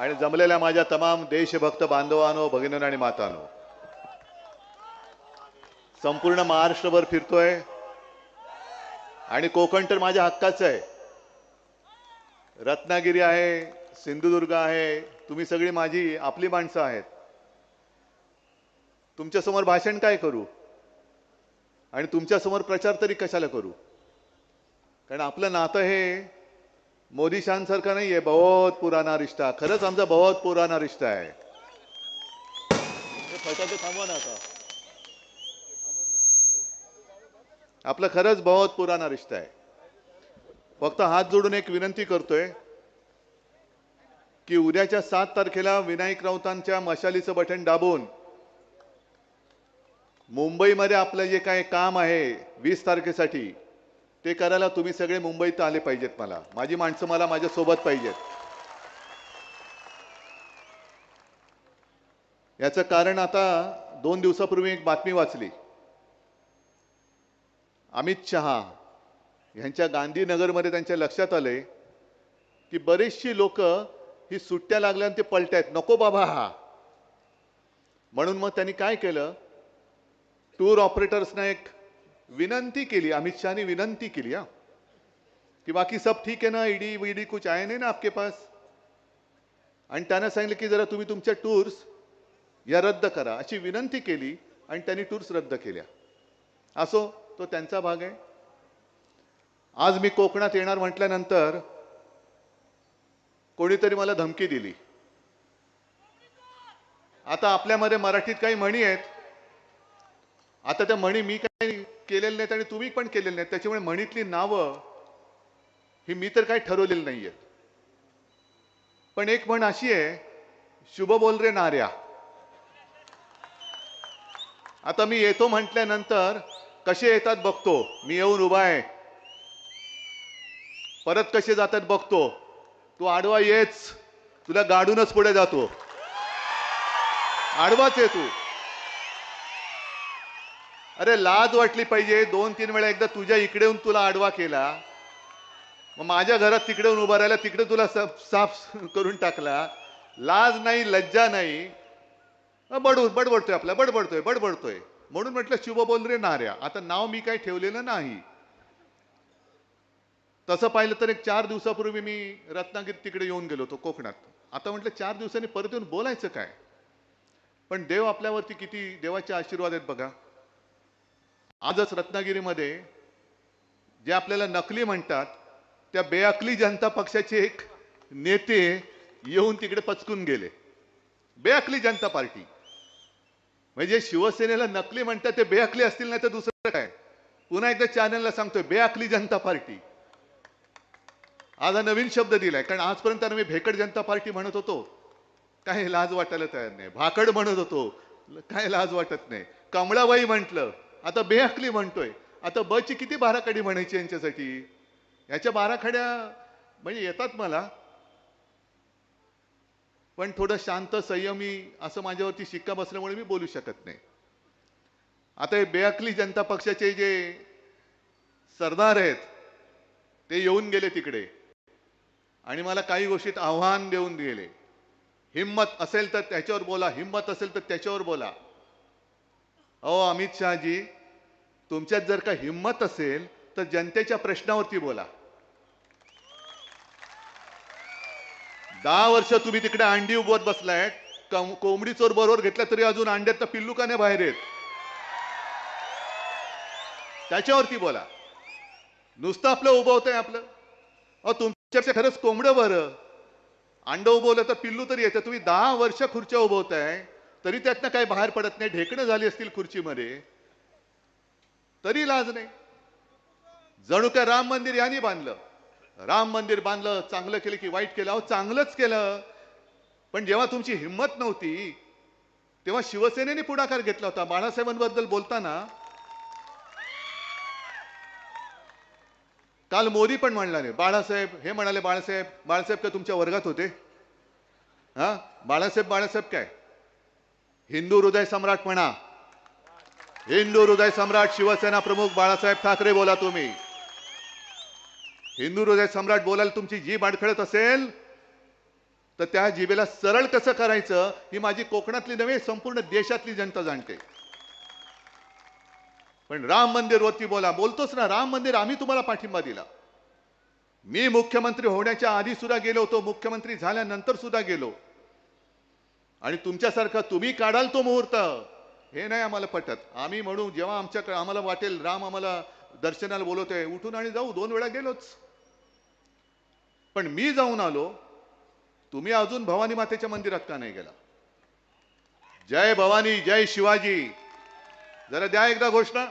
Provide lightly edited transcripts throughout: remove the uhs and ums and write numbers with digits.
आणि जमलेल्या माझ्या तमाम देशभक्त बांधवांनो, भगिनींनो आणि मातांनो, संपूर्ण महाराष्ट्रभर फिरतोय आणि कोकण तर माझ्या हक्काचं आहे. रत्नागिरी आहे, सिंधुदुर्ग आहे, तुम्ही सगळी माझी आपली माणसं आहेत. तुमच्या समोर भाषण काय करू आणि तुमच्या समोर प्रचार तरी कशाला करू? कारण आपलं नातं हे मोदी शानसारखं नाहीये, बहुत पुराना रिश्ता. खरंच आमचा बहुत पुराना रिश्ता आहे. फटाके थांबवा ना आता. आपलं खरंच बहुत पुराना रिश्ता आहे. फक्त हात जोडून एक विनंती करतोय की उद्याच्या 7 तारखेला विनायक राऊतांच्या मशालीचं बटन दाबून मुंबईमध्ये आपलं जे काही काम आहे 20 तारखेसाठी ते करायला तुम्ही सगळे मुंबईत आले पाहिजेत. माझी माणसं मला माझ्या सोबत पाहिजेत. याचं कारण आता 2 दिवसापूर्वी एक बातमी वाचली. अमित शहा यांच्या गांधीनगरमध्ये त्यांच्या लक्षात आले की बरेचशी लोक ही सुट्ट्या लागल्यानं ते पलटायत, नको बाबा हा. म्हणून मग त्यांनी काय केलं, टूर ऑपरेटर्सना एक विनंती केली. अमित शहानी विनंती केली कि बाकी सब ठीक है ना, ईडी वीडी कुछ आए नहीं ना आपके पास. आणि त्यांना सांगितलं की जरा तुम्ही तुमच्या टूर्स या रद्द करा अशी विनंती केली आणि त्यांनी टूर्स रद्द केल्या. असो, तो त्यांचा भाग आहे. आज मी कोकणात येणार म्हटल्यानंतर कोणीतरी मला धमकी दिली. आता आपल्यामध्ये मराठीत काही म्हणी आहेत. आता त्या म्हणी मी काही केलेल्या नाहीत आणि तुम्ही पण केलेल्या नाहीत. त्याच्यामुळे म्हणीतली नावं ही मी तर काही ठरवलेली नाहीये. पण एक म्हण अशी आहे, शुभ बोल रे नार्या. आता मी येतो म्हटल्यानंतर कसे येतात बघतो, मी येऊन उभा आहे, परत कसे जातात बघतो. तू आडवा येच, तुला गाडूनच पुढे जातो. आडवाच आहे तू. अरे लाज वाटली पाहिजे. 2-3 वेळा एकदा तुझ्या इकडे येऊन तुला आडवा केला, मग माझ्या घरात तिकडे येऊन उभा राहिला, तिकडे तुला साफ करून टाकला. लाज नाही, लज्जा नाही. बडबडतोय, आपला बडबडतोय. म्हणून म्हटलं शुभ बोल रे नार्या. आता नाव मी काही ठेवलेलं नाही. तसं पाहिलं तर एक 4 दिवसापूर्वी मी रत्नागिरी तिकडे येऊन गेलो होतो कोकणात. आता म्हटलं 4 दिवसांनी परत येऊन बोलायचं काय. पण देव आपल्यावरती किती देवाचे आशीर्वाद आहेत बघा. आजच रत्नागिरीमध्ये जे आपल्याला नकली म्हणतात त्या बेअकली जनता पक्षाचे एक नेते येऊन तिकडे पचकून गेले. बेअकली जनता पार्टी म्हणजे शिवसेनेला नकली म्हणतात ते बेअकली असतील, नाही तर दुसरं काय. पुन्हा एकदा चॅनलला सांगतोय, बेअकली जनता पार्टी. आज हा नवीन शब्द दिलाय, कारण आजपर्यंत मी भेकड जनता पार्टी म्हणत होतो, काही लाज वाटायला तयार नाही. भाकड म्हणत होतो, काय लाज वाटत नाही. कमळाबाई म्हटलं, आता बेअकली म्हणतोय. आता बची किती बाराखडी म्हणायची यांच्यासाठी. याच्या बाराखड्या म्हणजे येतात मला, पण थोडं शांत संयमी असं माझ्यावरती शिक्का बसल्यामुळे मी बोलू शकत नाही. आता हे बेअकली जनता पक्षाचे जे सरदार आहेत ते येऊन गेले तिकडे आणि मला काही गोष्टीत आव्हान देऊन गेले. हिम्मत असेल तर त्याच्यावर बोला, हिम्मत असेल तर त्याच्यावर बोला. अहो अमित शहाजी, तुमच्यात जर का हिम्मत असेल तर जनतेच्या प्रश्नावरती बोला. 10 वर्ष तुम्ही तिकडे अंडी उभवत बसलाय. कोंबडी चोर बरोबर घेतला तरी अजून अंड्यात पिल्लू का नाही बाहेर येत, त्याच्यावरती बोला. नुसतं आपलं उभवतंय आपलं. अहो तुमच्यापेक्षा खरंच कोंबडं बरं. अंड उभवलं तर पिल्लू तरी येतं. तुम्ही 10 वर्ष खुर्च्या उभवताय तरी त्यातनं काही बाहेर पडत नाही. ढेकणं झाली असतील खुर्चीमध्ये तरी लाज नाही. जणू काय राम मंदिर यांनी बांधलं. राम मंदिर बांधलं, चांगलं केलं की वाईट केलं. अहो चांगलंच केलं, पण जेव्हा तुमची हिंमत नव्हती तेव्हा शिवसेनेने पुढाकार घेतला होता. बाळासाहेबांबद्दल बोलताना काल मोदी पण म्हणला नाही. बाळासाहेब हे म्हणाले, बाळासाहेब काय तुमच्या वर्गात होते? बाळासाहेब काय? हिंदू हृदय सम्राट म्हणा. हिंदू हृदय सम्राट शिवसेना प्रमुख बाळासाहेब ठाकरे बोला तुम्ही. हिंदू हृदय सम्राट बोलायला तुमची जीभ अडखळत असेल तर त्या जिभेला सरळ कसं करायचं ही माझी कोकणातली नव्हे संपूर्ण देशातली जनता जाणते. पण राम मंदिर वरती बोलतोच ना, राम मंदिर आम्ही तुम्हाला पाठिंबा दिला. मी मुख्यमंत्री होण्याच्या आधी सुद्धा गेलो होतो, मुख्यमंत्री झाल्यानंतर सुद्धा गेलो. आणि तुमच्यासारखं तुम्ही काढाल तो मुहूर्त हे नाही आम्हाला पटत. आम्ही म्हणू जेव्हा आमच्याकडे आम्हाला वाटेल राम आम्हाला दर्शनाला बोलवतोय उठून आणि जाऊ. 2 वेळा गेलोच. पण मी जाऊन आलो, तुम्ही अजून भवानी मातेच्या मंदिरात का नाही गेला? जय भवानी, जय शिवाजी जरा द्या एकदा घोषणा.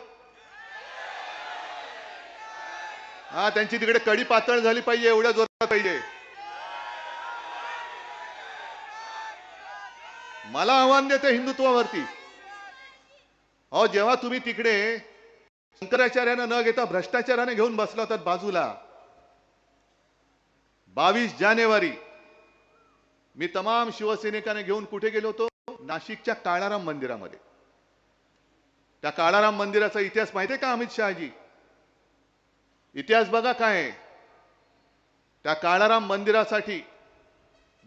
हा, त्यांची तिकडे कडी पातळ झाली पाहिजे, एवढ्या जोरात पाहिजे. मला आव्हान देते हिंदुत्वावरती. अहो, जेव्हा तुम्ही तिकडे शंकराचार्यानं न घेता भ्रष्टाचाराने घेऊन बसला होता बाजूला, 22 जानेवारी मी तमाम शिवसैनिकांना घेऊन कुठे गेलो होतो? नाशिकच्या काळाराम मंदिरामध्ये. त्या काळाराम मंदिराचा इतिहास माहितीये का अमित शहाजी? इतिहास बघा काय आहे. त्या काळाराम मंदिरासाठी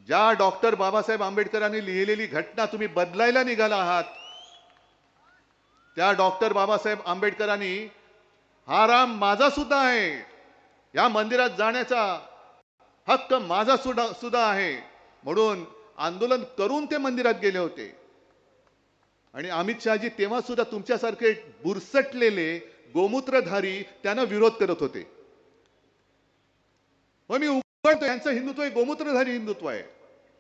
ज्या डॉक्टर बाबासाहेब आंबेडकरांनी लिहिलेली घटना तुम्ही बदलायला निघाला आहात, त्या डॉक्टर बाबासाहेब आंबेडकरांनी हा राम माझा सुद्धा आहे, या मंदिरात जाण्याचा हक्क माझा सुद्धा आहे म्हणून आंदोलन करून ते मंदिरात गेले होते. आणि अमित शहाजी तेव्हा सुद्धा तुमच्यासारखे बुरसटलेले गोमूत्रधारी त्यांना विरोध करत होते. मग मी उघडतो, यांचं हिंदुत्व हे गोमूत्रधारी हिंदुत्व आहे.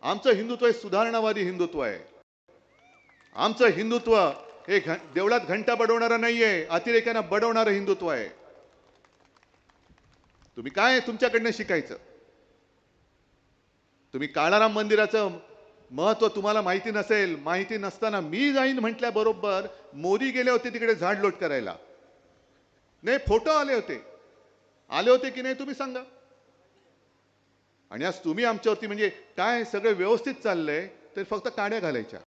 आमचं हिंदुत्व हे सुधारणावादी हिंदुत्व आहे. आमचं हिंदुत्व हे देवळात घंटा बडवणारं नाहीये, अतिरेक्यांना बडवणारं हिंदुत्व आहे. तुम्ही काय तुमच्याकडनं शिकायचं? तुम्ही काळाराम मंदिराचं महत्व तुम्हाला माहिती नसेल. माहिती नसताना मी जाईन म्हटल्याबरोबर मोदी गेले होते तिकडे झाडलोट करायला. नाही, फोटो आले होते की नाही तुम्ही सांगा. आणि आज तुम्ही आमच्यावरती म्हणजे काय सगळं व्यवस्थित चाललंय तर फक्त काड्या घालायच्या,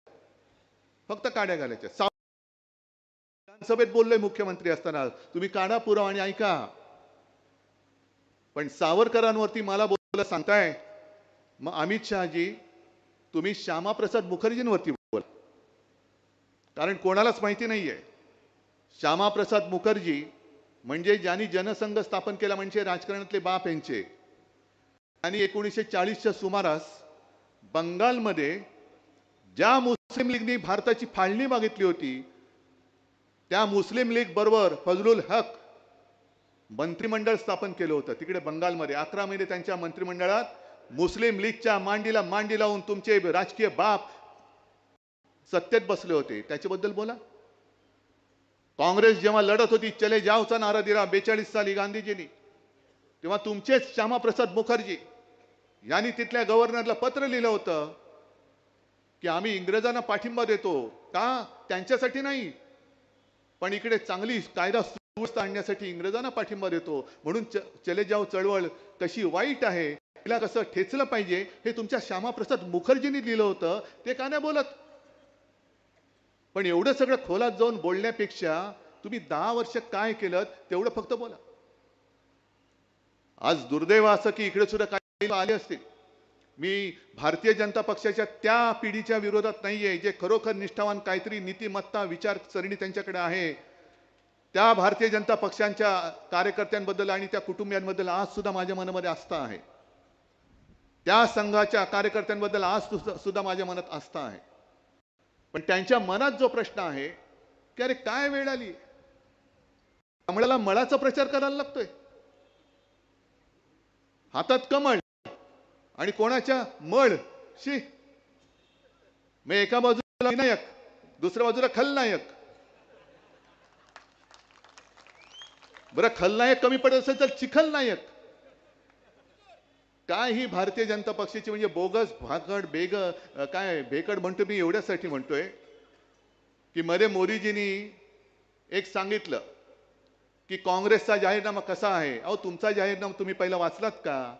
फक्त काड्या घालायच्या. विधानसभेत बोललोय मुख्यमंत्री असताना, तुम्ही काढा पुरावा आणि ऐका. पण सावरकरांवरती मला बोलायला सांगताय. मग अमित शहाजी तुम्ही श्यामाप्रसाद मुखर्जींवरती बोला, कारण कोणालाच माहिती नाहीये श्यामाप्रसाद मुखर्जी म्हणजे ज्यांनी जनसंघ स्थापन केला, म्हणजे राजकारणातले बाप यांचे. आणि 1940च्या सुमारास बंगालमध्ये ज्या मुस्लिम लीगनी भारताची फाळणी मागितली होती, त्या मुस्लिम लीग बरोबर फजलुल हक मंत्रिमंडळ स्थापन केलं होतं तिकडे बंगालमध्ये. 11 महिने त्यांच्या मंत्रिमंडळात मुस्लिम लीगच्या मांडी लावून तुमचे राजकीय बाप सत्तेत बसले होते. त्याच्याबद्दल बोला. काँग्रेस जेव्हा लढत होती, चले जावचा नारा दिला 42 साली गांधीजींनी, तेव्हा तुमचेच श्यामाप्रसाद मुखर्जी यांनी तिथल्या गव्हर्नरला पत्र लिहिलं होतं की आम्ही इंग्रजांना पाठिंबा देतो का, त्यांच्यासाठी नाही, पण इकडे चांगली कायदा सुव्यवस्था आणण्यासाठी इंग्रजांना पाठिंबा देतो. म्हणून चले जाव चळवळ कशी वाईट आहे, तिला कसं ठेचलं पाहिजे हे तुमच्या श्यामाप्रसाद मुखर्जींनी लिहिलं होतं. ते का नाही बोलत? पण एवढं सगळं खोलात जाऊन बोलण्यापेक्षा तुम्ही 10 वर्ष काय केलं तेवढं फक्त बोला. आज दुर्दैव असं की इकडे सुद्धा काही आले असतील. मी भारतीय जनता पक्षाच्या त्या पिढीच्या विरोधात नाहीये जे खरोखर निष्ठावान काहीतरी नीतिमत्ता विचारसरणी त्यांच्याकडे आहे. त्या भारतीय जनता पक्षांच्या कार्यकर्त्यांबद्दल आणि त्या कुटुंबियांबद्दल आज सुद्धा माझ्या मनामध्ये आस्था आहे. त्या संघाच्या कार्यकर्त्यांबद्दल आज सुद्धा माझ्या मनात आस्था आहे. पण त्यांच्या मनात जो प्रश्न आहे की अरे काय वेळ आली, कमळाला मळाचा प्रचार करायला लागतोय. हातात कमळ आणि कोणाच्या मळ शी. मग एका बाजूला विनायक, दुसऱ्या बाजूला खलनायक. बरं, खलनायक कमी पडत असेल तर चिखलनायक. काय ही भारतीय जनता पक्षाची म्हणजे बोगस भाकड काय भेकड म्हणतो मी एवढ्यासाठी म्हणतोय की मध्ये मोदीजींनी एक सांगितलं की काँग्रेसचा जाहीरनामा कसा आहे. अहो, तुमचा जाहीरनामा तुम्ही पहिला वाचलात का?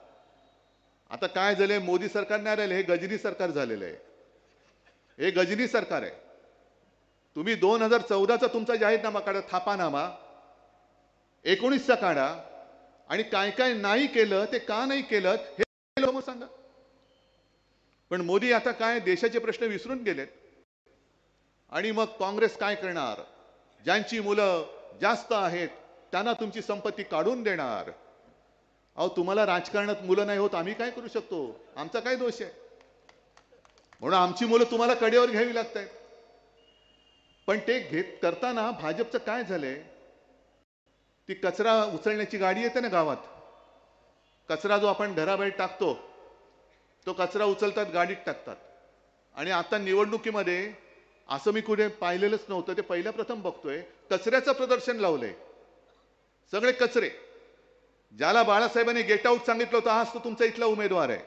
आता काय झालंय, मोदी सरकार नाही राहिलं, हे गजनी सरकार झालेलं आहे. हे गजनी सरकार आहे. तुम्ही 2014चा तुमचा जाहीरनामा काढा, थापानामा 19चा काढा आणि काय काय नाही केलं ते का नाही केलं हे सांगा. पण मोदी आता काय देशाचे प्रश्न विसरून गेलेत आणि मग काँग्रेस काय करणार? ज्यांची मुलं जास्त आहेत त्यांना तुमची संपत्ती काढून देणार. अहो तुम्हाला राजकारणात मुलं नाही होत, आम्ही काय करू शकतो? आमचा काय दोष आहे? म्हणून आमची मुलं तुम्हाला कडेवर घ्यावी लागतात. पण ते करताना भाजपचं काय झालंय? ती कचरा उचलण्याची गाडी येते ना गावात, कचरा जो आपण घराबाहेर टाकतो तो कचरा उचलतात, गाडीत टाकतात. आणि आता निवडणुकीमध्ये असं मी कुठे पाहिलेलंच नव्हतं, ते पहिल्या प्रथम बघतोय, कचऱ्याचं प्रदर्शन लावलंय. सगळे कचरे. ज्याला बाळासाहेबांनी गेट आउट सांगितलं होतं हाच तो तुमचा इथला उमेदवार आहे.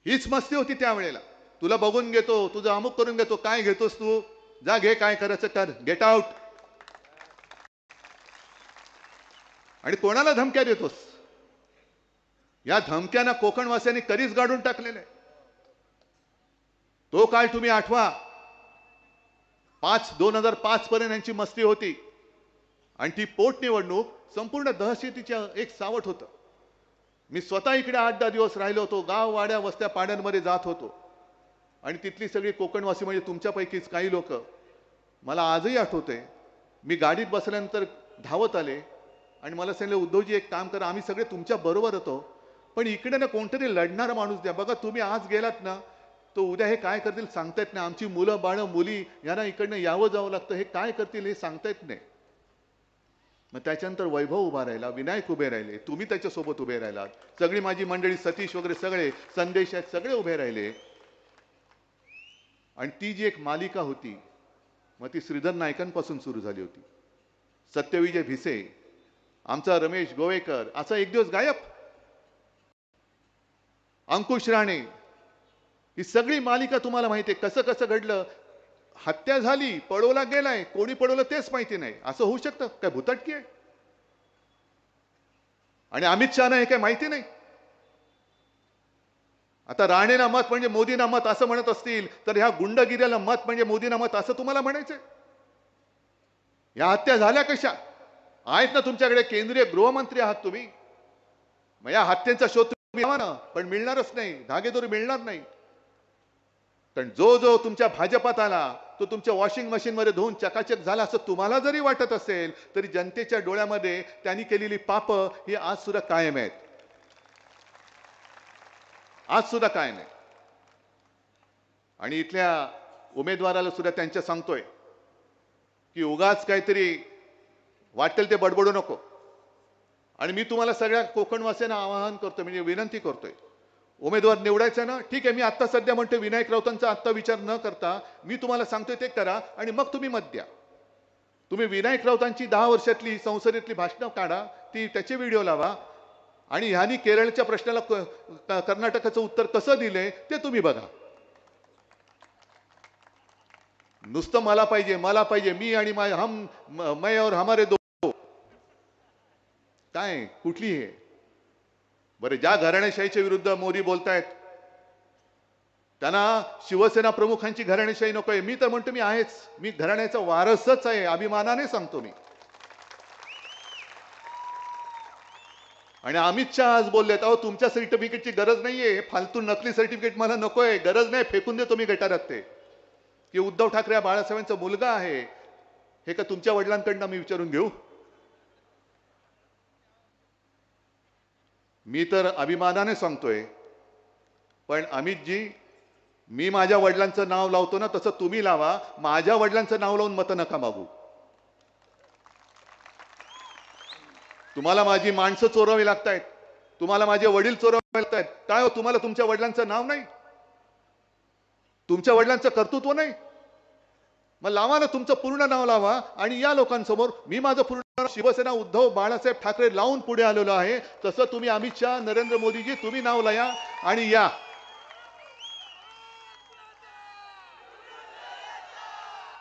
हीच मस्ती होती त्यावेळेला. तुला बघून घेतो, तुझं अमुक करून घेतो. काय घेतोस तू? जा घे, काय करायचं कर, गेट आउट. आणि कोणाला धमक्या देतोस? या धमक्यांना कोकणवासियांनी कधीच गाडून टाकलेलं आहे. तो काळ तुम्ही आठवा. 2005 पर्यंत यांची मस्ती होती आणि ती पोटनिवडणूक संपूर्ण दहशतीच्या एक सावट होतं. मी स्वतः इकडे 8-10 दिवस राहिलो होतो. गाव वाड्या वस्त्या पाड्यांमध्ये जात होतो आणि तिथली सगळी कोकणवासी म्हणजे तुमच्यापैकीच काही लोक मला आजही आठवते. मी गाडीत बसल्यानंतर धावत आले आणि मला सांगितलं, उद्धवजी एक काम करा, आम्ही सगळे तुमच्या बरोबर होतो, पण इकडे ना कोणतरी लढणारा माणूस द्या. बघा तुम्ही आज गेलात ना, तो उद्या हे काय करतील सांगता येत नाही. आमची मुलं बाळं मुली यांना इकडनं यावं जावं लागतं, हे काय करतील हे सांगता येत नाही. मग त्याच्यानंतर वैभव उभा राहिला, विनायक उभे राहिले, तुम्ही त्याच्यासोबत उभे राहिलात, सगळी माझी मंडळी सतीश वगैरे सगळे, संदेश आहेत, सगळे उभे राहिले. आणि ती जी एक मालिका होती मग ती श्रीधर नायकांपासून सुरू झाली होती. सत्यविजय भिसे, आमचा रमेश गोवेकर असा एक दिवस गायब, अंकुश राणे, ही सगळी मालिका तुम्हाला माहिती आहे. कसं कसं घडलं, हत्या झाली, पळवला गेलाय, कोणी पळवलं तेच माहिती नाही. असं होऊ शकतं काय? भुताटकी आहे? आणि अमित शहाना हे काय माहिती नाही? आता राणेला मत म्हणजे मोदींना मत असं म्हणत असतील तर ह्या गुंडगिरीला मत म्हणजे मोदींना मत असं तुम्हाला म्हणायचंय? या हत्या झाल्या कशा? आहेत ना तुमच्याकडे, केंद्रीय गृहमंत्री आहात तुम्ही. मग या हत्यांचा शोध तुम्ही लावा ना, पण मिळणारच नाही, धागेदोरी मिळणार नाही. कारण जो जो तुमच्या भाजपात आला तो तुमच्या वॉशिंग मशीन मध्ये धुवून चकाचक झाला असं तुम्हाला जरी वाटत असेल तरी जनतेच्या डोळ्यामध्ये त्यांनी केलेली पाप ही आज सुद्धा कायम आहेत. आज सुद्धा कायम आहे. आणि इथल्या उमेदवाराला सुद्धा त्यांच्या सांगतोय की उगाच काहीतरी वाटेल ते बडबडू नको. आणि मी तुम्हाला सगळ्या कोकणवासियांना आवाहन करतोय, म्हणजे विनंती करतोय, उमेदवार निवडायचा ना, ठीक आहे. मी आता सध्या म्हणतोय विनायक राऊतांचा आत्ता विचार न करता मी तुम्हाला सांगतोय ते करा आणि मग तुम्ही मत द्या. तुम्ही विनायक राऊतांची 10 वर्षातली संसदेतली भाषणं काढा, ती त्याचे व्हिडिओ लावा आणि ह्यांनी केरळच्या प्रश्नाला कर्नाटकाचं उत्तर कसं दिलंय ते तुम्ही बघा. नुसतं मला पाहिजे मला पाहिजे, मी आणि हम मैं और हमारे दो, काय कुठली आहे बरे? ज्या घराणेशाहीच्या विरुद्ध मोदी बोलतायत त्यांना शिवसेना प्रमुखांची घराणेशाही नकोय. मी तर म्हणतो मी आहेच, मी घराण्याचा वारसच आहे, अभिमानाने सांगतो मी. आणि अमित शहा आज बोललेत, अहो तुमच्या सर्टिफिकेटची गरज नाहीये, हे फालतू नकली सर्टिफिकेट मला नकोय, गरज नाही, फेकून देतो मी गटारात. ते की उद्धव ठाकरे बाळासाहेबांचा मुलगा आहे, हे का तुमच्या वडिलांकडनं मी विचारून घेऊ? मी तर अभिमानाने सांगतोय. पण अमितजी, मी माझ्या वडिलांचं नाव लावतो ना तसं तुम्ही लावा. माझ्या वडिलांचं नाव लावून मतं नका मागू. तुम्हाला माझी माणसं चोरावी लागतायत, तुम्हाला माझे वडील चोरावे लागतायत. काय हो, तुम्हाला तुमच्या वडिलांचं नाव नाही, तुमच्या वडिलांचं कर्तृत्व नाही? मग लावा ना, तुमचं पूर्ण नाव लावा आणि या लोकांसमोर मी माझं पूर्ण शिवसेना उद्धव बाळासाहेब ठाकरे लावून पुढे आलेलो आहे. तसं तुम्ही अमित शहा, नरेंद्र मोदीजी तुम्ही नाव लाया आणि या.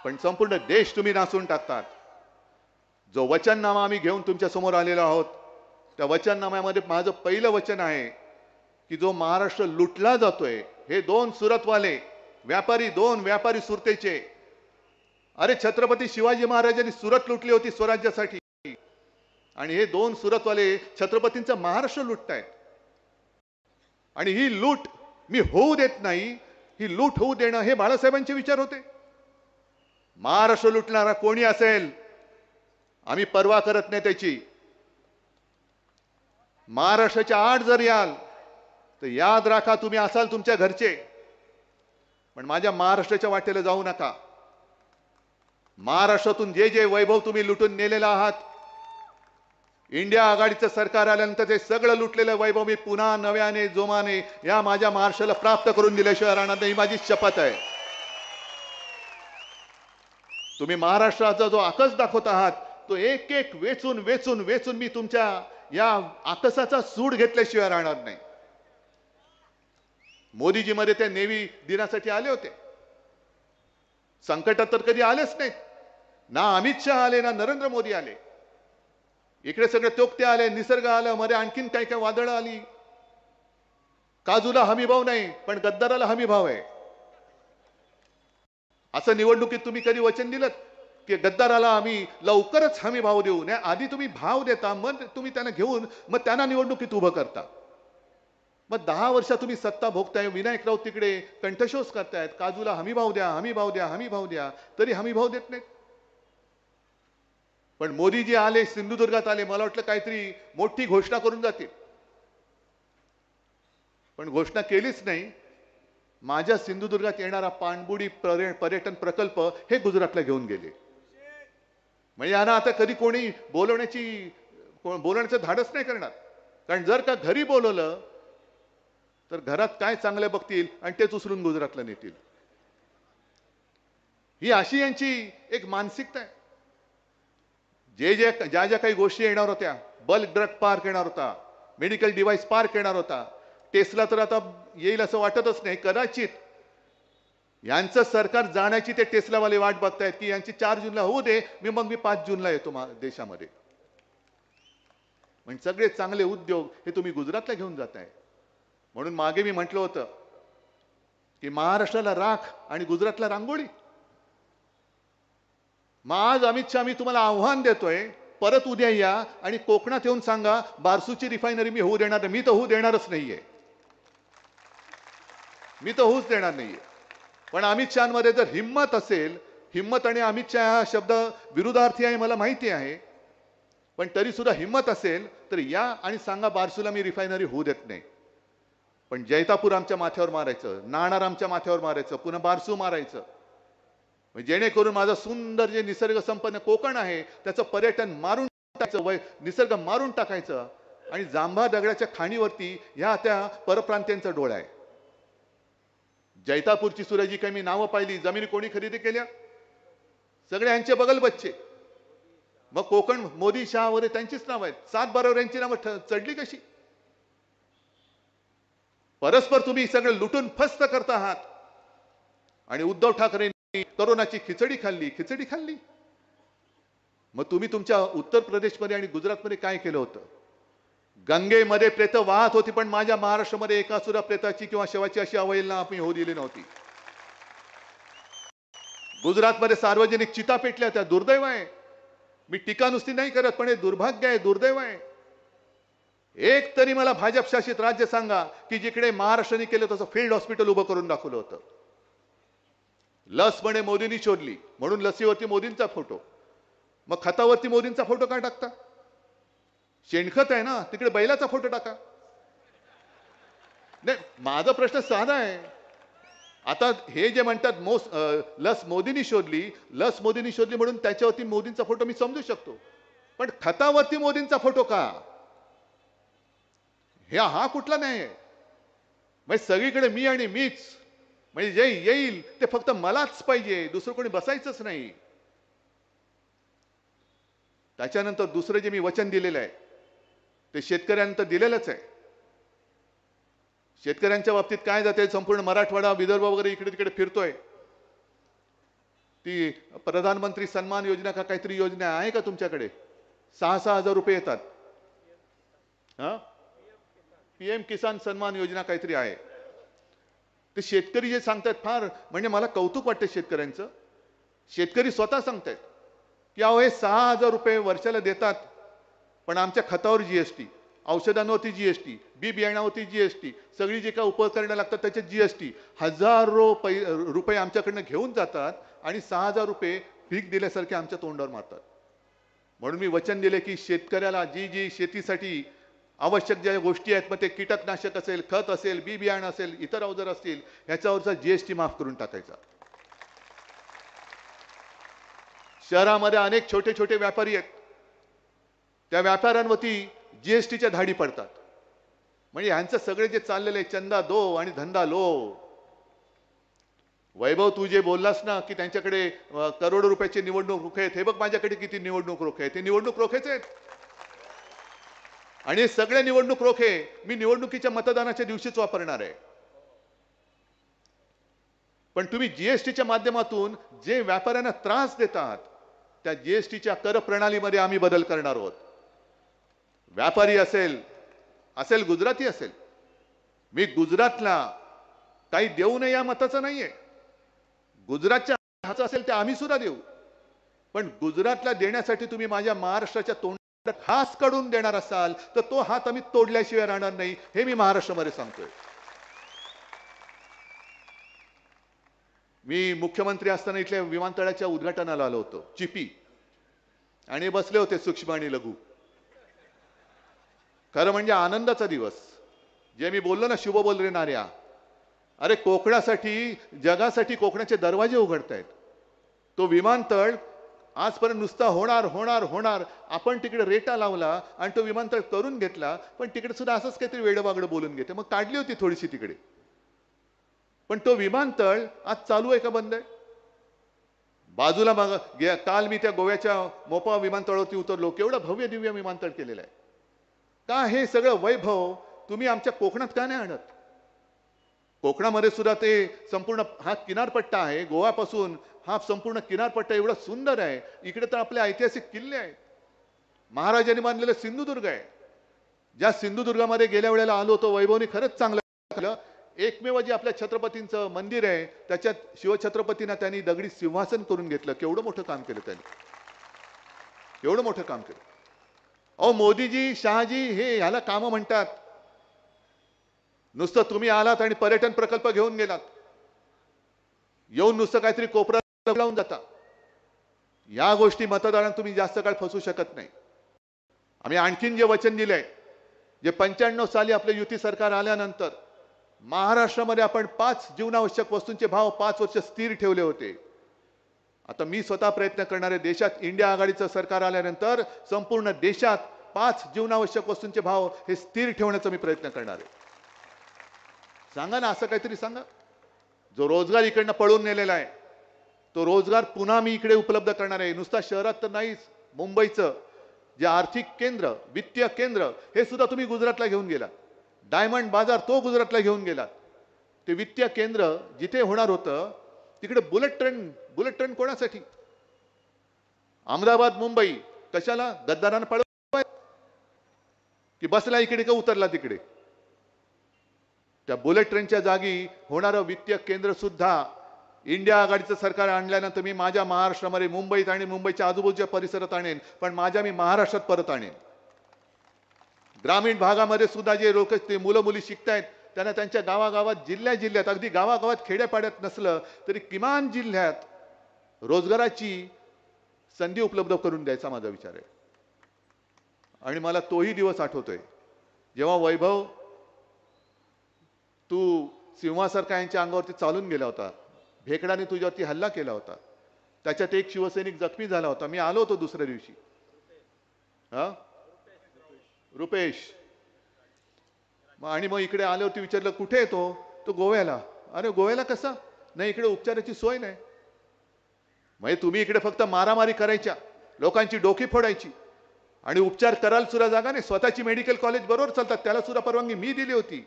पण संपूर्ण देश तुम्ही नाचून टाकतात. जो वचननामा आम्ही घेऊन तुमच्या समोर आलेलो आहोत, त्या वचननाम्यामध्ये माझं पहिलं वचन आहे की जो महाराष्ट्र लुटला जातोय, हे दोन सुरतवाले व्यापारी, दोन व्यापारी सुरतेचे, अरे छत्रपती शिवाजी महाराजांनी सुरत लुटली होती स्वराज्यासाठी आणि हे दोन सुरतवाले छत्रपतींचा महाराष्ट्र लुटतायत. आणि ही लूट मी होऊ देत नाही, ही लूट होऊ देणं हे बाळासाहेबांचे विचार होते. महाराष्ट्र लुटणारा कोणी असेल आम्ही पर्वा करत नाही त्याची. महाराष्ट्राच्या आड जर याल तर याद राखा तुम्ही असाल तुमच्या घरचे, पण माझ्या महाराष्ट्राच्या वाटेला जाऊ नका. महाराष्ट्रातून जे जे वैभव तुम्ही लुटून नेलेला आहात, इंडिया आघाडीचं सरकार आल्यानंतर ते सगळं लुटलेलं वैभव मी पुन्हा नव्याने जोमाने या माझ्या महाराष्ट्राला प्राप्त करून दिल्याशिवाय राहणार नाही, ही माझी शपथ आहे. तुम्ही महाराष्ट्राचा जो आकस दाखवत आहात तो एक एक वेचून वेचून वेचून मी तुमच्या या आकसाचा सूड घेतल्याशिवाय राहणार नाही. मोदीजी मध्ये ते नेव्ही दिनासाठी आले होते, संकटात तर कधी आलेच नाहीत. ना अमित शहा आले ना नरेंद्र मोदी आले. इकडे सगळे तोक्ते आले, निसर्ग आला, मध्ये आणखीन काही काही वादळं आली. काजूला हमी भाव नाही पण गद्दाराला हमी भाव आहे. असं निवडणुकीत तुम्ही कधी वचन दिलं की गद्दाराला आम्ही लवकरच हमी भाव देऊ? नाही, आधी तुम्ही भाव देता, मग तुम्ही त्यांना घेऊन मग त्यांना निवडणुकीत उभं करता. मग 10 वर्ष तुम्ही सत्ता भोगताय, विनायक राऊत तिकडे कंठशोष करतायत, काजूला हमी भाव द्या, हमी भाव द्या, हमी भाव द्या, तरी हमी भाव देत नाहीत. पण मोदीजी आले, सिंधुदुर्गात आले, मला वाटलं काहीतरी मोठी घोषणा करून जातील, पण घोषणा केलीच नाही. माझ्या सिंधुदुर्गात येणारा पाणबुडी पर्यटन प्रकल्प हे गुजरातला घेऊन गेले. म्हणजे यांना आता कधी कोणी बोलवण्याचं धाडस नाही करणार. कारण जर का घरी बोलवलं तर घरात काय चांगले बघतील आणि तेच उचलून गुजरातला नेतील. ही अशी यांची एक मानसिकता आहे. ज्या ज्या काही गोष्टी येणार होत्या, बल्क ड्रग पार्क येणार होता, मेडिकल डिव्हाइस पार्क येणार होता, टेस्ला तर आता येईल असं वाटतच नाही. कदाचित यांचं सरकार जाण्याची ते टेस्लावाले वाट बघतायत की यांची 4 जूनला होऊ दे, मग मी 5 जूनला येतो देशामध्ये. म्हणजे सगळे चांगले उद्योग हे तुम्ही गुजरातला घेऊन जाताय. म्हणून मागे मी म्हटलं होतं की महाराष्ट्राला राख आणि गुजरातला रांगोळी. मग आज अमित शहा मी तुम्हाला आव्हान देतोय, परत उद्या या आणि कोकणात येऊन सांगा बारसूची रिफायनरी मी होऊ देणार नाही. मी तर होऊ देणारच नाहीये, मी तर होऊच देणार नाहीये. पण अमित शहामध्ये जर हिम्मत असेल, हिम्मत आणि अमित शहा हा शब्द विरुद्धार्थी आहे मला माहिती आहे, पण तरी सुद्धा हिम्मत असेल तर या आणि सांगा बारसूला मी रिफायनरी होऊ देत नाही. पण जैतापूर आमच्या माथ्यावर मारायचं, नाणार आमच्या माथ्यावर मारायचं, पुन्हा बारसू मारायचं, जेणेकरून माझं सुंदर जे निसर्ग संपन्न कोकण आहे त्याचं पर्यटन मारून टाकायचं, निसर्ग मारून टाकायचं. आणि जांभा दगडाच्या खाणीवरती ह्या त्या परप्रांत्यांचा डोळा आहे. जैतापूरची सुराजी काही मी नावं पाहिली, जमिनी कोणी खरेदी केल्या, सगळे यांचे बगल बच्चे. मग कोकण मोदी शहा वगैरे त्यांचीच नाव आहेत. 7 बरोबर यांची नावं चढली कशी? परस्पर तुम्ही सगळं लुटून फस्त करता आहात. आणि उद्धव ठाकरेंनी कोरोनाची खिचडी खाल्ली. मग तुम्ही तुमच्या उत्तर प्रदेशमध्ये आणि गुजरातमध्ये काय केलं होतं? गंगेमध्ये प्रेत वाहत होती, पण माझ्या महाराष्ट्रामध्ये एका सुद्धा प्रेताची किंवा शवाची अशी अवहेलना आम्ही होऊ दिली नव्हती. गुजरातमध्ये सार्वजनिक चिता पेटल्या, त्या दुर्दैव आहे. मी टीका नुसती नाही करत, पण हे दुर्भाग्य आहे, दुर्दैव आहे. एक तरी मला भाजप शासित राज्य सांगा की जिकडे महाराष्ट्राने केलं तसं फील्ड हॉस्पिटल उभं करून दाखवलं होतं. लस म्हणे मोदींनी शोधली म्हणून लसीवरती मोदींचा फोटो, मग खतावरती मोदींचा फोटो काय टाकता? शेणखत आहे ना, तिकडे बैलाचा फोटो टाका. नाही, माझा प्रश्न साधा आहे. आता हे जे म्हणतात लस मोदींनी शोधली म्हणून त्याच्यावरती मोदींचा फोटो मी समजू शकतो, पण खतावरती मोदींचा फोटो का? हा कुठला नाही आहे? म्हणजे सगळीकडे मी आणि मीच, म्हणजे जे येईल ते फक्त मलाच पाहिजे, दुसरं कोणी बसायचंच नाही. त्याच्यानंतर दुसरं जे मी वचन दिलेलं आहे ते शेतकऱ्यांना दिलेलंच आहे. शेतकऱ्यांच्या बाबतीत काय जाते, संपूर्ण मराठवाडा विदर्भ वगैरे इकडे तिकडे फिरतोय. ती प्रधानमंत्री सन्मान योजना का काहीतरी योजना आहे का तुमच्याकडे? 6,6 हजार रुपये येतात. PM किसान सन्मान योजना काहीतरी आहे. ते शेतकरी जे सांगतात फार म्हणजे मला कौतुक वाटतं शेतकऱ्यांचं. शेतकरी स्वतः सांगतात की अहो हे 6,000 रुपये वर्षाला देतात, पण आमच्या खतावर GST, औषधांवरती जीएसटी, बी बियाणावरती जीएसटी, सगळी जी काही उपकरणं लागतात त्याच्यात जीएसटी, हजारो रुपये आमच्याकडनं घेऊन जातात आणि 6,000 रुपये भीक दिल्यासारखे आमच्या तोंडावर मारतात. म्हणून मी वचन दिले की शेतकऱ्याला जी जी शेतीसाठी आवश्यक ज्या गोष्टी आहेत, मग ते कीटकनाशक असेल, खत असेल, बी बियाणं असेल, इतर अवजार असतील, ह्याच्यावरचा जीएसटी माफ करून टाकायचा. शहरामध्ये अनेक छोटे छोटे व्यापारी आहेत, त्या व्यापाऱ्यांवरती जीएसटीच्या धाडी पडतात. म्हणजे ह्यांचं सगळे जे चाललेले चंदा दो आणि धंदा लो. वैभव, तू जे बोललास ना की त्यांच्याकडे करोडो रुपयाचे निवडणूक रोखे आहेत, हे बघ माझ्याकडे किती निवडणूक रोखे आहेत. ते निवडणूक रोखेच आहेत आणि सगळे निवडणूक रोखे मी निवडणुकीच्या मतदानाच्या दिवशीच वापरणार आहे. पण तुम्ही जीएसटीच्या माध्यमातून जे व्यापाऱ्यांना त्रास देतात, त्या जीएसटीच्या कर प्रणालीमध्ये आम्ही बदल करणार आहोत. व्यापारी असेल गुजराती असेल, मी गुजरातला काही देऊ नये या मताचं नाहीये. गुजरातच्या हाचं असेल ते आम्ही सुद्धा देऊ, पण गुजरातला देण्यासाठी तुम्ही माझ्या महाराष्ट्राच्या तोंडात हात काढून देणार असाल तर तो हात आम्ही तोडल्याशिवाय राहणार नाही, हे मी महाराष्ट्रामध्ये सांगतोय. मी मुख्यमंत्री असताना इथल्या विमानतळाच्या उद्घाटनाला आलो होतो, चिपी, आणि बसले होते सूक्ष्म आणि लघु. खरं म्हणजे आनंदाचा दिवस. जे मी बोललो ना, शुभ बोल रे नार्या, अरे कोकणासाठी, जगासाठी कोकणाचे दरवाजे उघडतायत. तो विमानतळ आजपर्यंत नुसता होणार होणार होणार, आपण तिकडे रेटा लावला आणि तो विमानतळ करून घेतला, पण तिकडे सुद्धा असंच काहीतरी वेडवागडं बोलून घेते, मग काढली होती थोडीशी तिकडे. पण तो विमानतळ आज चालू आहे का बंद आहे? बाजूला मग काल मी त्या गोव्याच्या मोपा विमानतळावरती उतरलो, केवढं भव्य दिव्य विमानतळ केलेलं आहे. का हे सगळं वैभव तुम्ही आमच्या कोकणात का नाही आणत? कोकणामध्ये सुद्धा ते संपूर्ण हा किनारपट्टा आहे, गोवापासून हा संपूर्ण किनारपट्टा एवढा सुंदर आहे. इकडे तर आपले ऐतिहासिक किल्ले आहेत, महाराजांनी बांधलेलं सिंधुदुर्ग आहे. ज्या सिंधुदुर्गामध्ये गेल्या वेळेला आलो होतो, वैभवने खरंच चांगलं केलं. एकमेव जे आपल्या छत्रपतींचं मंदिर आहे, त्याच्यात शिवछत्रपतींना त्यांनी दगडी सिंहासन करून घेतलं. केवढं मोठं काम केलं त्यांनी, एवढं मोठं काम केलं. अहो मोदीजी, शहाजी, हे ह्याला कामं म्हणतात. नुसतं तुम्ही आलात आणि पर्यटन प्रकल्प घेऊन गेलात, येऊन नुसतं काहीतरी कोपरा लावून जाता. या गोष्टी मतदारांना तुम्ही जास्त काळ फसवू शकत नाही. आम्ही आणखीन जे वचन दिलंय, जे 95 साली आपलं युती सरकार आल्यानंतर महाराष्ट्रामध्ये आपण 5 जीवनावश्यक वस्तूंचे भाव 5 वर्ष स्थिर ठेवले होते. आता मी स्वतः प्रयत्न करणार आहे, देशात इंडिया आघाडीचं सरकार आल्यानंतर संपूर्ण देशात 5 जीवनावश्यक वस्तूंचे भाव हे स्थिर ठेवण्याचा मी प्रयत्न करणार आहे. सांगा ना, असं काहीतरी सांगा. जो रोजगार इकडनं पळून नेलेला आहे, तो रोजगार पुन्हा मी इकडे उपलब्ध करणार आहे. नुसता शहरात तर नाहीच, मुंबईचं जे आर्थिक केंद्र, वित्तीय केंद्र, हे सुद्धा तुम्ही गुजरातला घेऊन गेला. डायमंड बाजार तो गुजरातला घेऊन गेलात. ते वित्तीय केंद्र जिथे होणार होतं तिकडे बुलेट ट्रेन कोणासाठी? अहमदाबाद मुंबई कशाला? गद्दारांना पळवाय की बसला इकडे का उतरला तिकडे? त्या बुलेट ट्रेनच्या जागी होणारं वित्तीय केंद्र सुद्धा इंडिया आघाडीचं सरकार आणल्यानंतर मी माझ्या महाराष्ट्रामध्ये मुंबईत आणि मुंबईच्या आजूबाजूच्या परिसरात आणेन, पण माझ्या मी महाराष्ट्रात परत आणेन. ग्रामीण भागामध्ये सुद्धा जे लोक ते मुलं मुली शिकतायत, त्यांना त्यांच्या गावागावात, जिल्ह्यात, अगदी गावागावात, खेड्यापाड्यात नसलं तरी किमान जिल्ह्यात रोजगाराची संधी उपलब्ध करून द्यायचा माझा विचार आहे. आणि मला तोही दिवस आठवतोय जेव्हा वैभव, तू सिंहासारखा यांच्या अंगावरती चालून गेला होता, भेकडाने तुझ्यावरती हल्ला केला होता, त्याच्यात एक शिवसैनिक जखमी झाला होता. मी आलो होतो दुसऱ्या दिवशी. रुपेश. आणि मग इकडे आल्यावरती विचारलं कुठे येतो? तो गोव्याला. अरे गोव्याला कसा? नाही, इकडे उपचाराची सोय नाही. म्हणजे तुम्ही इकडे फक्त मारामारी करायच्या, लोकांची डोकी फोडायची आणि उपचार करायला सुद्धा जागा नाही. स्वतःची मेडिकल कॉलेज बरोबर चालतात, त्याला सुद्धा परवानगी मी दिली होती.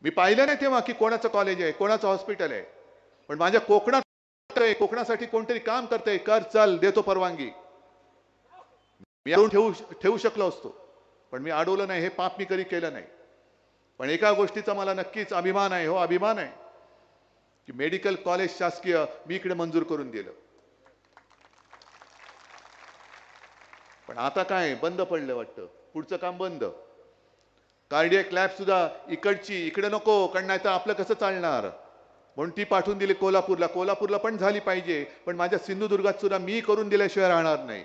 मी पाहिलं नाही तेव्हा की कोणाचं कॉलेज आहे, कोणाचं हॉस्पिटल आहे, पण माझ्या कोकणासाठी कोणतरी काम करतंय, कर, चल, देतो परवानगी. मी अडवून ठेवू शकलो असतो, पण मी अडवलं नाही. हे पाप मी कधी केलं नाही. पण एका गोष्टीचा मला नक्कीच अभिमान आहे, हो अभिमान आहे, की मेडिकल कॉलेज शासकीय मी इकडे मंजूर करून दिलं. पण आता काय बंद पडलं वाटतं. पुढचं काम बंद. कार्डियक लॅब सुद्धा इकडची इकडे नको, कारण नाही तर आपलं कसं चालणार, म्हणून ती पाठवून दिली कोल्हापूरला. कोल्हापूरला पण झाली पाहिजे, पण माझ्या सिंधुदुर्गात सुद्धा मी करून दिल्याशिवाय राहणार नाही.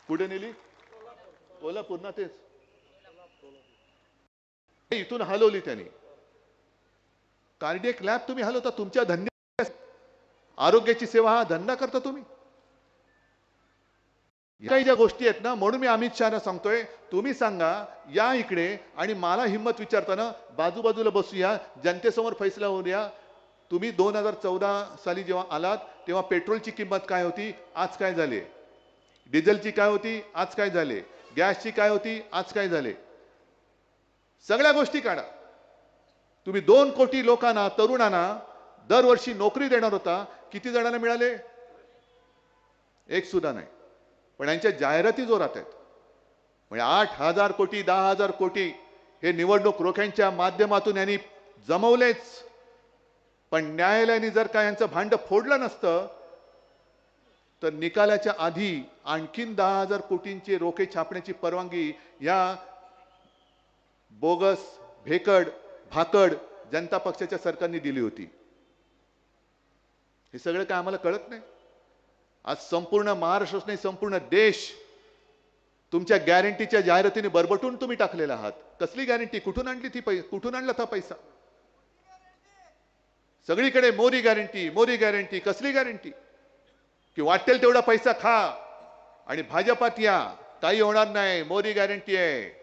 कुठे नेली? कोल्हापूर ना, तेच इथून हलवली त्यांनी. कार्डियक लॅब तुम्ही हलवता, तुमच्या धंद्या आरोग्याची सेवा हा धंदा करता तुम्ही. काही ज्या गोष्टी आहेत ना, म्हणून मी अमित शहाना सांगतोय, तुम्ही सांगा या इकडे आणि मला हिंमत विचारताना बाजूबाजूला बसूया, जनतेसमोर फैसला होऊया. तुम्ही 2014 साली जेव्हा आलात तेव्हा पेट्रोलची किंमत काय होती, आज काय झाली? डिझेलची काय होती, आज काय झाले? गॅसची काय होती, आज काय झाले? सगळ्या गोष्टी काढा. तुम्ही 2 कोटी लोकांना, तरुणांना दरवर्षी नोकरी देणार होता, किती जणांना मिळाले? एक सुद्धा नाही. पण यांच्या जाहिराती जोरात आहेत. म्हणजे 8,000 कोटी 10,000 कोटी हे निवडणूक रोख्यांच्या माध्यमातून यांनी जमवलेच. पण न्यायालयाने जर का यांचं भांड फोडलं नसतं तर निकालाच्या आधी आणखीन 10,000 कोटींचे रोखे छापण्याची परवानगी या बोगस, भेकड, भाकड जनता पक्षाच्या सरकारने दिली होती. हे सगळं काय आम्हाला कळत नाही? आज संपूर्ण महाराष्ट्रच नाही, संपूर्ण देश तुमच्या गॅरंटीच्या जाहिरातीने बरबटून तुम्ही टाकलेला आहात. कसली गॅरंटी? कुठून आणली ती कुठून आणला था पैसा? सगळीकडे मोदी गॅरंटी, मोदी गॅरंटी. कसली गॅरंटी? की वाटेल तेवढा पैसा खा आणि भाजपात या, काही होणार नाही, मोदी गॅरंटी है.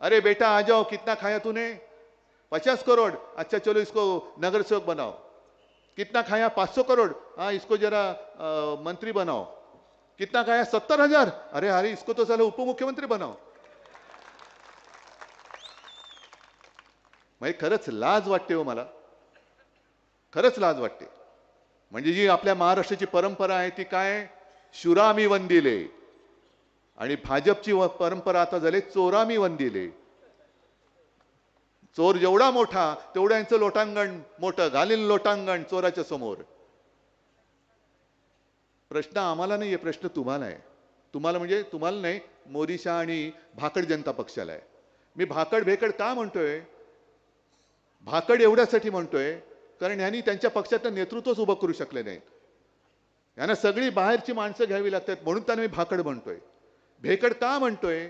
अरे बेटा आ जाओ, कितना खाया तूने? 50 करोड़. अच्छा चलो इसको नगर सेवक बनाओ. कितना खाया? 500 करोड़. हाँ इसको जरा मंत्री बनाओ. कितना खाया? 70,000. अरे अरे इसको तो साला उपमुख्यमंत्री बनाओ. म्हणजे खरंच लाज वाटते हो मला, खरंच लाज वाटते. म्हणजे जी आपल्या महाराष्ट्राची परंपरा आहे ती काय? शुरामी वंदिले. आणि भाजपची परंपरा आता झाली चोरामी वंदिले. चोर जेवढा मोठा तेवढं यांचं लोटांगण मोठं. घालील लोटांगण चोराच्या समोर. प्रश्न आम्हाला नाहीये, प्रश्न तुम्हाला आहे. तुम्हाला म्हणजे तुम्हाला नाही, मोदी शहा आणि भाकड जनता पक्षाला आहे. मी भाकड भेकड का म्हणतोय? भाकड एवढ्यासाठी म्हणतोय कारण यांनी त्यांच्या पक्षाचं नेतृत्वच उभं करू शकले नाहीत. यांना सगळी बाहेरची माणसं घ्यावी लागतात, म्हणून त्यांना मी भाकड म्हणतोय. भेकड का म्हणतोय?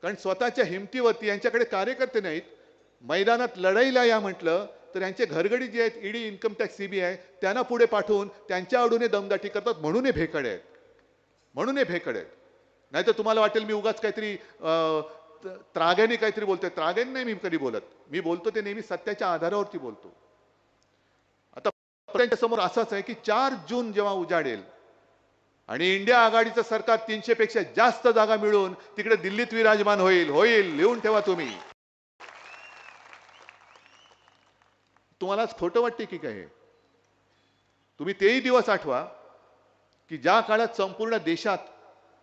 कारण स्वतःच्या हिमतीवरती यांच्याकडे कार्यकर्ते नाहीत. मैदानात लढाईला या म्हटलं तर यांचे घरगडी जे आहेत, ईडी, इन्कम टॅक्स, सीबीआय, त्यांना पुढे पाठवून त्यांच्या आडूने दमदाटी करतात. म्हणून हे भेकड आहेत, म्हणून हे भेकड आहेत. नाही तर तुम्हाला वाटेल मी उगाच काहीतरी त्राग्याने काहीतरी बोलतोय. त्राग्याने नाही मी कधी बोलत. मी बोलतो ते नेहमी सत्याच्या आधारावरती बोलतो. आता त्यांच्या समोर असाच आहे की 4 जून जेव्हा उजाडेल आणि इंडिया आघाडीचं सरकार 300 पेक्षा जास्त जागा मिळून तिकडे दिल्लीत विराजमान होईल. होईल, लिहून ठेवा तुम्ही. तुम्हालाच खोटं वाटते की काय? तुम्ही तेही दिवस आठवा की ज्या काळात संपूर्ण देशात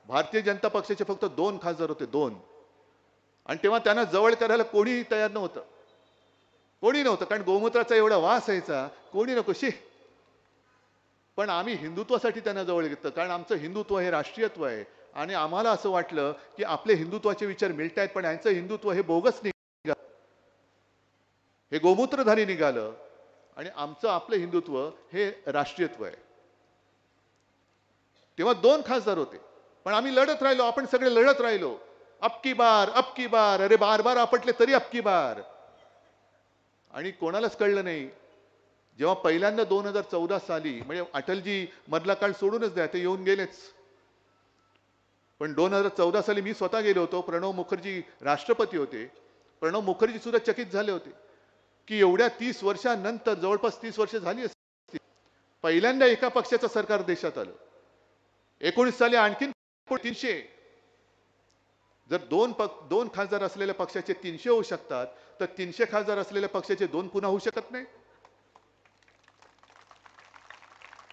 भारतीय जनता पक्षाचे फक्त 2 खासदार होते, 2. आणि तेव्हा त्यांना जवळ करायला कोणीही तयार नव्हतं. कोणी नव्हतं, कारण गोमूत्राचा एवढा वास यायचा, कोणी नको शी. पण आम्ही हिंदुत्वासाठी त्यांना जवळ घेतलं, कारण आमचं हिंदुत्व हे राष्ट्रीयत्व आहे. आणि आम्हाला असं वाटलं की आपले हिंदुत्वाचे विचार मिळतायत, पण यांचं हिंदुत्व हे बोगस निघालं, हे गोमूत्रधारी निघालं. आणि आमचं आपलं हिंदुत्व हे राष्ट्रीयत्व आहे. तेव्हा 2 खासदार होते, पण आम्ही लढत राहिलो. आपण सगळे लढत राहिलो. अब की बार, अब की बार. अरे बार बार आपटले तरी अब की बार. आणि कोणालाच कळलं नाही. जेव्हा पहिल्यांदा 2014 साली, म्हणजे अटलजी मधला काळ सोडूनच द्या, ते येऊन गेलेच. पण 2014 साली मी स्वतः गेलो होतो. प्रणव मुखर्जी राष्ट्रपती होते. प्रणव मुखर्जी सुद्धा चकित झाले होते की एवढ्या 30 वर्षांनंतर, जवळपास 30 वर्ष झाली असतील, पहिल्यांदा एका पक्षाचं सरकार देशात आलं. 19 साली आणखीन 300. जर 2 खासदार असलेल्या पक्षाचे 300 होऊ शकतात, तर 300 खासदार असलेल्या पक्षाचे 2 पुन्हा होऊ शकत नाही.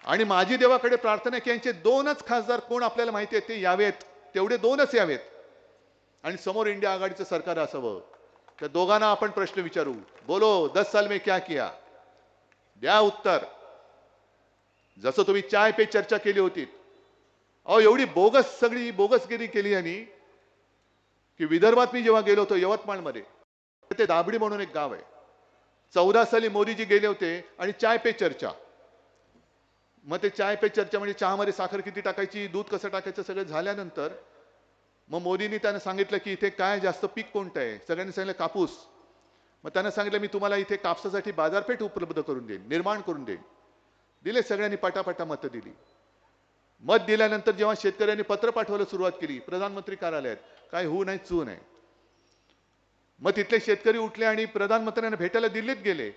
आणि माझी देवाकडे प्रार्थना की यांचे 2च खासदार कोण आपल्याला माहिती आहे ते यावेत, तेवढे 2च यावेत. आणि समोर इंडिया आघाडीचं सरकार असावं. त्या दोघांना आपण प्रश्न विचारू, बोलो 10 साल में क्या किया? द्या उत्तर. जसं तुम्ही चाय पे चर्चा केली होती, अहो एवढी बोगस सगळी बोगसगिरी केली यांनी की विदर्भात मी जेव्हा गेलो होतो यवतमाळमध्ये, ते दाबडी म्हणून एक गाव आहे. 14 साली मोदीजी गेले होते आणि चाय पे चर्चा. मग ते चाय पे चर्चा म्हणजे चहामध्ये साखर किती टाकायची, दूध कसं टाकायचं सगळं झाल्यानंतर मग मोदींनी त्यांना सांगितलं की इथे काय जास्त पीक कोणतं आहे. सगळ्यांनी सांगितलं कापूस. मग त्यांना सांगितलं मी तुम्हाला इथे कापसासाठी बाजारपेठ उपलब्ध करून देईन, निर्माण करून देईन. दिले सगळ्यांनी, पटापटा मतं दिली. मत दिल्यानंतर जेव्हा शेतकऱ्यांनी पत्र पाठवायला सुरुवात केली प्रधानमंत्री कार्यालयात, काय होऊ नाही चू नाही. मग तिथले शेतकरी उठले आणि प्रधानमंत्र्यांना भेटायला दिल्लीत गेले.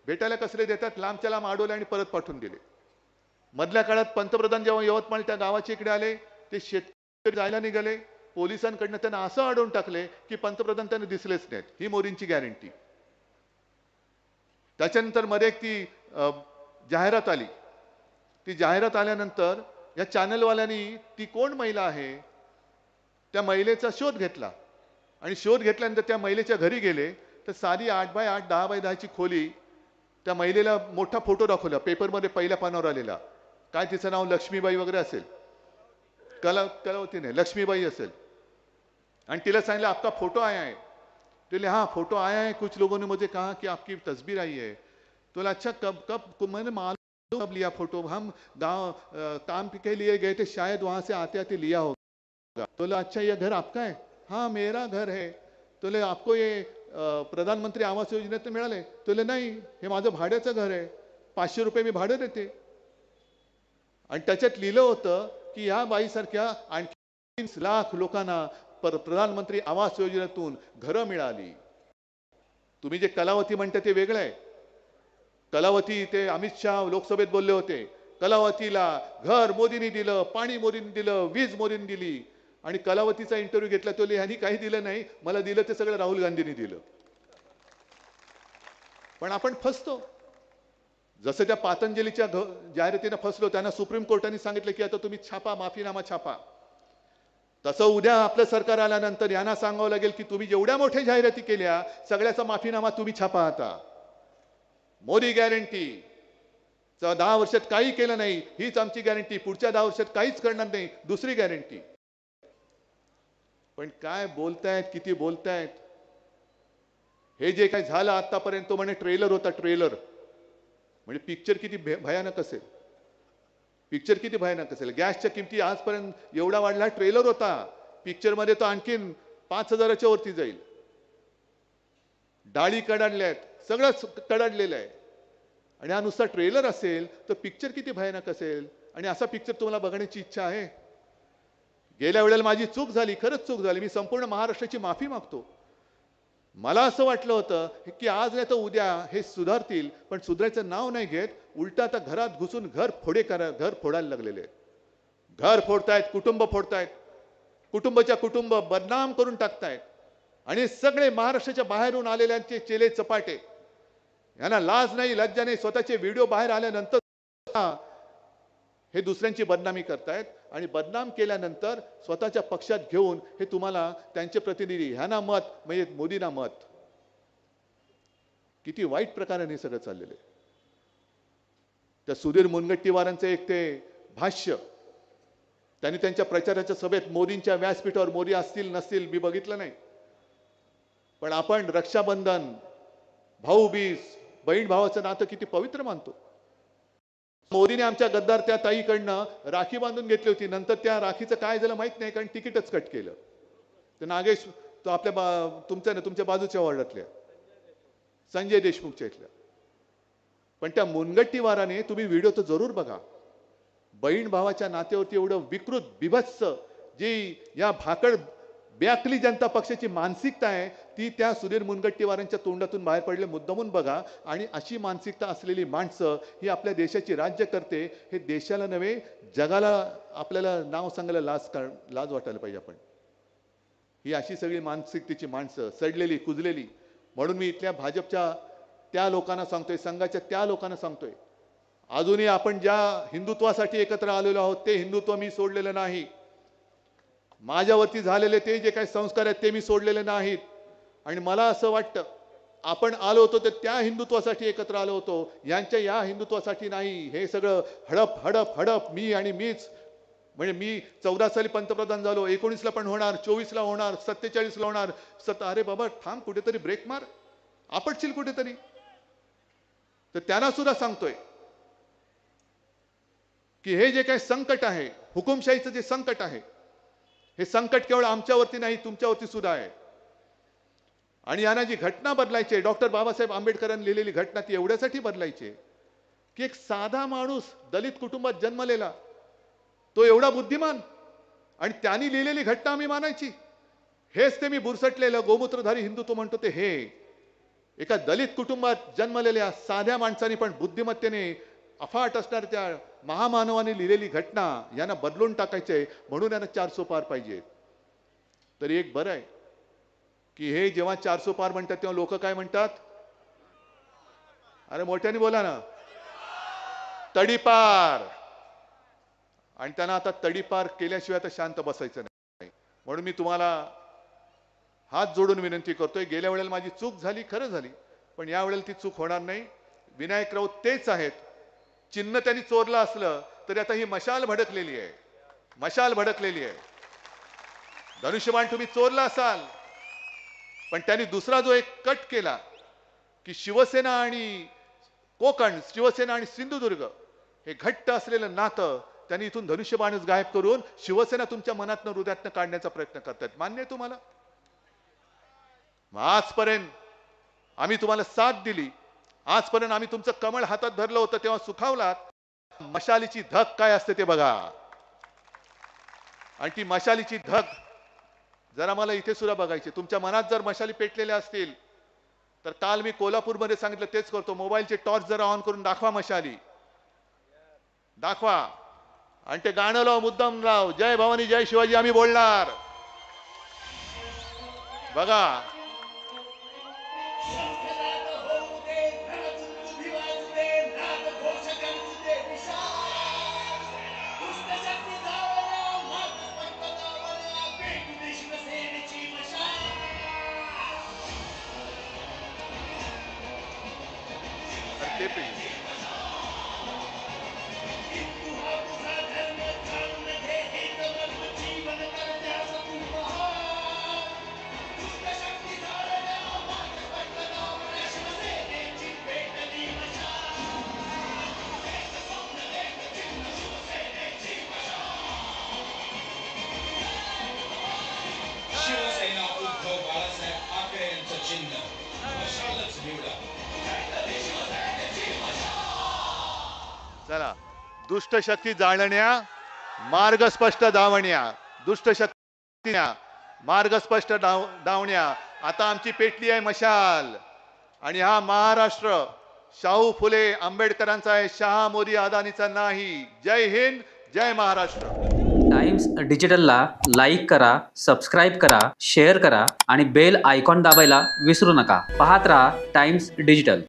भेटायला कसले देतात, लांबच्या लांब अडवले आणि परत पाठवून दिले. मधल्या काळात पंतप्रधान जेव्हा यवतमाळ त्या गावाच्या इकडे आले, ते शेतकरी जायला निघाले. पोलिसांकडनं त्यांना असं अडवून टाकले की पंतप्रधान त्यांना दिसलेच नाहीत. ही मोदींची गॅरंटी. त्याच्यानंतर मध्ये एक ती जाहिरात आली. ती जाहिरात आल्यानंतर या चॅनलवाल्यांनी ती कोण महिला आहे त्या महिलेचा शोध घेतला आणि शोध घेतल्यानंतर त्या महिलेच्या घरी गेले तर सारी 8x8 10x10 खोली. त्या महिलेला मोठा फोटो दाखवला पेपरमध्ये पहिल्या पानावर आलेला. काय तिचं नाव लक्ष्मीबाई वगैरे असेल, कलावती नाही लक्ष्मीबाई असेल. आणि तिला सांगितलं आपका फोटो आया है. बोले हाँ फोटो आया है, कुछ लोगों ने मुझे कहा कि आपकी तस्वीर आई है. तो अच्छा कब कब मैंने मालूम कब लिया फोटो, हम गांव काम के लिए गए थे, शायद वहां से आते आते लिया होगा. तो अच्छा ये घर आपका है. हाँ मेरा घर है. तो आपको ये प्रधानमंत्री आवास योजनेत मिळाले. तो नाही हे माझं भाड्याचं घर आहे, 500 रुपये मी भाडं देते. आणि त्याच्यात लिहिलं होतं की या बाईसारख्या आणखी 30 लाख लोकांना प्रधानमंत्री आवास योजनेतून घरं मिळाली. तुम्ही जे कलावती म्हणता ते वेगळं आहे. कलावती ते अमित शहा लोकसभेत बोलले होते, कलावतीला घर मोदींनी दिलं, पाणी मोदींनी दिलं, वीज मोदींनी दिली. आणि कलावतीचा इंटरव्ह्यू घेतला तो ह्यांनी काही दिलं नाही, मला दिलं ते सगळं राहुल गांधींनी दिलं. पण आपण फसतो. जसं त्या पातंजलीच्या जाहिरातीनं फसलो, त्यांना सुप्रीम कोर्टाने सांगितलं की आता तुम्ही छापा, माफीनामा छापा. तसं उद्या आपलं सरकार आल्यानंतर यांना सांगावं लागेल की तुम्ही जेवढ्या मोठ्या जाहिराती केल्या सगळ्याचा माफीनामा तुम्ही छापा. आता मोदी गॅरंटी 10 वर्षात काही केलं नाही, हीच आमची गॅरंटी, पुढच्या 10 वर्षात काहीच करणार नाही, दुसरी गॅरंटी. पण काय बोलतायत, किती बोलतायत. हे जे काही झालं आतापर्यंत तो म्हणे ट्रेलर होता, ट्रेलर. म्हणजे पिक्चर किती भयानक असेल, पिक्चर किती भयानक असेल. गॅसच्या किमती आजपर्यंत एवढा वाढला, ट्रेलर होता. पिक्चर मध्ये तो आणखीन 5,000च्या वरती जाईल. डाळी कडाडल्या आहेत, सगळंच कडाडलेलं आहे. आणि हा नुसता ट्रेलर असेल तर पिक्चर किती भयानक असेल. आणि असा पिक्चर तुम्हाला बघण्याची इच्छा आहे. गेल्या वेळेला माझी चूक झाली, खरंच चूक झाली. मी संपूर्ण महाराष्ट्राची माफी मागतो. मला असं वाटलं होतं की आज नाही तर उद्या हे सुधारतील, पण सुधारायचं नाव नाही घेत. उलट आता घरात घुसून घर फोडायला लागलेले आहेत. घर फोडतायत, कुटुंब फोडतायत, कुटुंब बदनाम करून टाकतायत. आणि सगळे महाराष्ट्राच्या बाहेरून आलेल्यांचे चेले चपाटे, यांना लाज नाही, लज्जा नाही. स्वतःचे व्हिडिओ बाहेर आल्यानंतर हे दुसऱ्यांची बदनामी करतायत. आणि बदनाम केल्यानंतर स्वतःच्या पक्षात घेऊन हे तुम्हाला त्यांचे प्रतिनिधी, ह्यांना मत म्हणजे मोदींना मत. किती वाईट प्रकाराने हे सगळं चाललेलं आहे. त्या सुधीर मुनगंटीवारांचं एक ते भाष्य त्यांनी त्यांच्या प्रचाराच्या सभेत मोदींच्या व्यासपीठावर, मोदी असतील नसतील मी बघितलं नाही, पण आपण रक्षाबंधन, भाऊबीज, बहीण भावाचं नातं किती पवित्र मानतो. मोदीने आमच्या गद्दार त्या ताईकडनं राखी बांधून घेतली होती. नंतर त्या राखीचं काय झालं माहित नाही, कारण तिकीटच कट केलं. ते नागेश, तो आपल्या तुमच्या बाजूच्या वॉर्डातल्या संजय देशमुखच्या इथल्या. पण त्या मुनगंटीवाराने, तुम्ही व्हिडिओ तर जरूर बघा, बहीण भावाच्या नात्यावरती एवढं विकृत बिभत्स जी या भाकड बेअक्कली जनता पक्षाची मानसिकता आहे ती त्या सुधीर मुनगंटीवारांच्या तोंडातून बाहेर पडले. मुद्दामून बघा. आणि अशी मानसिकता असलेली माणसं ही आपल्या देशाची राज्य करते. हे देशाला नव्हे जगाला आपल्याला नाव सांगायला लाज वाटायला पाहिजे. आपण ही अशी सगळी मानसिकतेची माणसं सडलेली कुजलेली. म्हणून मी इथल्या भाजपच्या त्या लोकांना सांगतोय, संघाच्या त्या लोकांना सांगतोय, अजूनही आपण ज्या हिंदुत्वासाठी एकत्र आलेलो आहोत ते हिंदुत्व मी सोडलेलं नाही. माझ्यावरती झालेले ते जे काही संस्कार आहेत ते मी सोडलेले नाहीत. आणि मला असं वाटतं आपण आलो होतो तर त्या हिंदुत्वासाठी एकत्र आलो होतो, यांच्या या हिंदुत्वासाठी नाही. हे सगळं हडप हडप हडप मी आणि मीच म्हणजे मी 14 साली पंतप्रधान झालो, 19ला पण होणार, 24ला होणार, 47ला होणार. अरे बाबा थांब, कुठेतरी ब्रेक मार, आपटशील कुठेतरी. तर त्यांना सुद्धा सांगतोय की हे जे काही संकट आहे, हुकुमशाहीचं जे संकट आहे, हे संकट केवळ आमच्यावरती नाही, तुमच्यावरती सुद्धा आहे. आणि यांना जी घटना बदलायची आहे, डॉक्टर बाबासाहेब आंबेडकरांनी लिहिलेली घटना, ती एवढ्यासाठी बदलायची आहे की एक साधा माणूस दलित कुटुंबात जन्मलेला, तो एवढा बुद्धिमान, आणि त्यांनी लिहिलेली घटना आम्ही मानायची. हेच ते मी बुरसटलेलं गोमूत्रधारी हिंदुत्व म्हणतो ते. हे एका दलित कुटुंबात जन्मलेल्या साध्या माणसाने पण बुद्धिमत्तेने अफाट असणाऱ्या त्या महामानवाने लिहिलेली घटना यांना बदलून टाकायचे, म्हणून यांना 400 पार पाहिजे. तरी एक बरं आहे की हे जेव्हा 400 पार म्हणतात तेव्हा लोक काय म्हणतात? अरे मोठ्याने बोला ना, तडीपार. आणि त्यांना आता तडीपार केल्याशिवाय तर शांत बसायचं नाही. म्हणून मी तुम्हाला हात जोडून विनंती करतोय, गेल्या वेळेला माझी चूक झाली, खरं झाली, पण या वेळेला ती चूक होणार नाही. विनायक राऊत तेच आहेत. चिन्ह त्यांनी चोरलं असलं तरी आता ही मशाल भडकलेली आहे, मशाल भडकलेली आहे. धनुष्यबाण तुम्ही चोरला असाल, पण त्यांनी दुसरा जो एक कट केला की शिवसेना आणि कोकण, शिवसेना आणि सिंधुदुर्ग हे घट्ट असलेलं नातं त्यांनी इथून धनुष्यबाणच गायब करून शिवसेना तुमच्या मनातनं, हृदयातनं काढण्याचा प्रयत्न करतात. मान्य आहे तुम्हाला? आजपर्यंत आम्ही तुम्हाला साथ दिली, आजपर्यंत आम्ही तुमचं कमळ हातात धरलं होतं, तेव्हा सुखावलात. मशालीची धग काय असते ते बघा. आणि ती मशालीची धग जरा मला इथे सुद्धा बघायची. तुमच्या मनात जर मशाली पेटलेल्या असतील तर काल मी कोल्हापूरमध्ये सांगितलं तेच करतो. मोबाईलचे टॉर्च जरा ऑन करून दाखवा, मशाली दाखवा, आणि ते गाणं लाव, मुद्दाम लाव, जय भवानी जय शिवाजी, आम्ही बोलणार. बघा ते शिवसेना उद्धव बाळासाहेब ठाकरे यांचं चिन्ह मशालच निवडा. चला, दुष्ट शक्ती जाळण्या, मार्ग स्पष्ट धावण्या, दुष्ट शक्ती मार्ग स्पष्ट धावण्या. आता आमची पेटली आहे मशाल, आणि हा महाराष्ट्र शाहू फुले आंबेडकरांचा आहे, शहा मोदी अदानीचा नाही. जय हिंद, जय महाराष्ट्र. टाइम्स डिजिटलला लाईक करा, सबस्क्राईब करा, शेअर करा आणि बेल आयकॉन दाबायला विसरू नका. पाहत रहा टाइम्स डिजिटल.